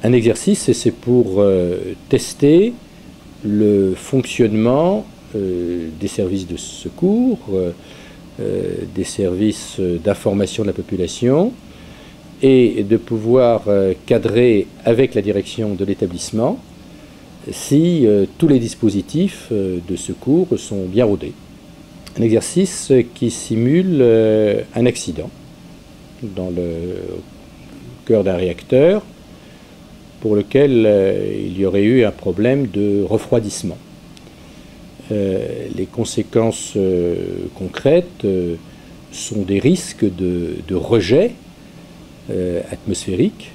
Un exercice, c'est pour tester le fonctionnement des services de secours, des services d'information de la population, et de pouvoir cadrer avec la direction de l'établissement si tous les dispositifs de secours sont bien rodés. Un exercice qui simule un accident dans le cœur d'un réacteur pour lequel il y aurait eu un problème de refroidissement. Les conséquences concrètes sont des risques de rejet atmosphérique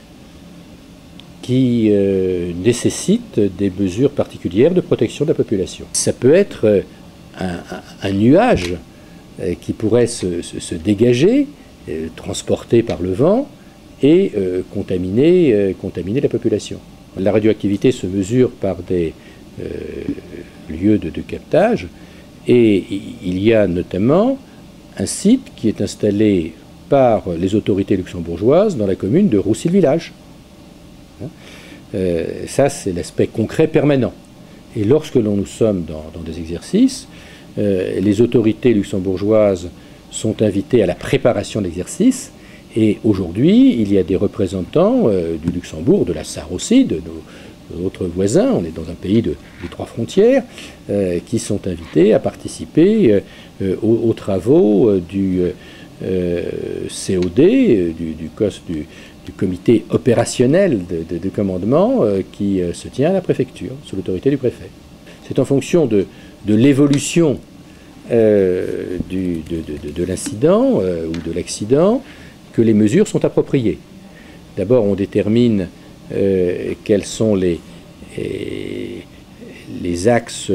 qui nécessitent des mesures particulières de protection de la population. Ça peut être un nuage qui pourrait se dégager, transporté par le vent et contaminer la population. La radioactivité se mesure par des lieux de captage, et il y a notamment un site qui est installé par les autorités luxembourgeoises dans la commune de Roussy-le-Village. Ça, c'est l'aspect concret permanent. Et lorsque nous sommes dans des exercices, les autorités luxembourgeoises sont invitées à la préparation de l'exercice, et aujourd'hui, il y a des représentants du Luxembourg, de la Sarre aussi, de notre voisin, on est dans un pays des trois frontières, qui sont invités à participer aux travaux du COD, du comité opérationnel de commandement qui se tient à la préfecture, sous l'autorité du préfet. C'est en fonction de l'évolution de l'incident ou de l'accident que les mesures sont appropriées. D'abord, on détermine quels sont les axes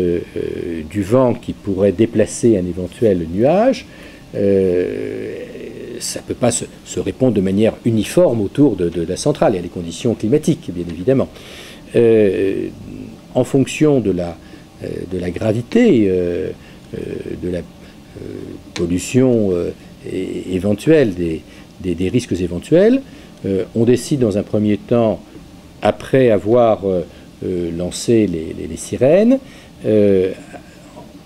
du vent qui pourraient déplacer un éventuel nuage. Ça ne peut pas se répondre de manière uniforme autour de la centrale. Il y a des conditions climatiques, bien évidemment. En fonction de la gravité, de la pollution éventuelle, des risques éventuels, on décide dans un premier temps, après avoir lancé les sirènes,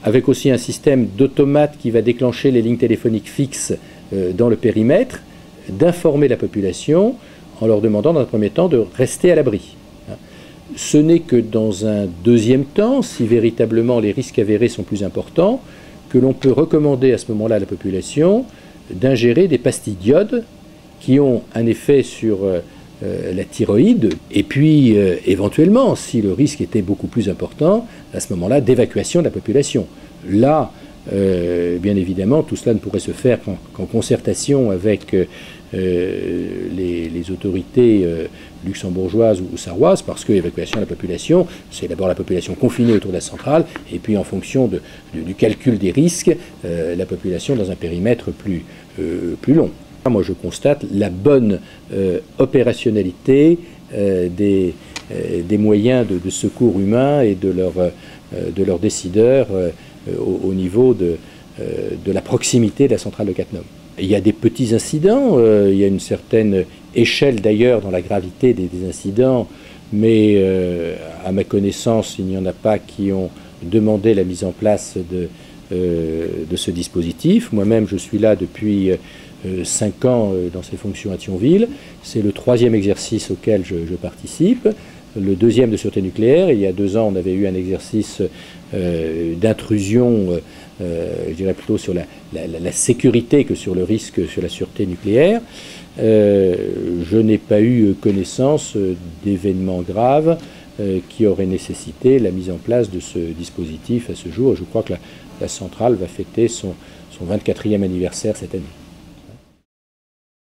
avec aussi un système d'automate qui va déclencher les lignes téléphoniques fixes dans le périmètre, d'informer la population en leur demandant dans un premier temps de rester à l'abri. Ce n'est que dans un deuxième temps, si véritablement les risques avérés sont plus importants, que l'on peut recommander à ce moment-là à la population d'ingérer des pastilles d'iode qui ont un effet sur la thyroïde, et puis éventuellement, si le risque était beaucoup plus important, à ce moment-là, d'évacuation de la population. Là, bien évidemment, tout cela ne pourrait se faire qu'en concertation avec les autorités luxembourgeoises ou sarroises, parce que l'évacuation de la population, c'est d'abord la population confinée autour de la centrale, et puis en fonction du calcul des risques, la population dans un périmètre plus long. Moi, je constate la bonne opérationnalité des moyens de secours humains et de leurs décideurs au niveau de la proximité de la centrale de Cattenom. Il y a des petits incidents, il y a une certaine échelle d'ailleurs dans la gravité des incidents, mais à ma connaissance, il n'y en a pas qui ont demandé la mise en place de ce dispositif. Moi-même, je suis là depuis 5 ans dans ces fonctions à Thionville. C'est le 3e exercice auquel je participe, le 2e de sûreté nucléaire. Il y a 2 ans, on avait eu un exercice d'intrusion, je dirais plutôt sur la sécurité que sur le risque sur la sûreté nucléaire. Je n'ai pas eu connaissance d'événements graves qui auraient nécessité la mise en place de ce dispositif à ce jour. Je crois que la centrale va fêter son 24e anniversaire cette année.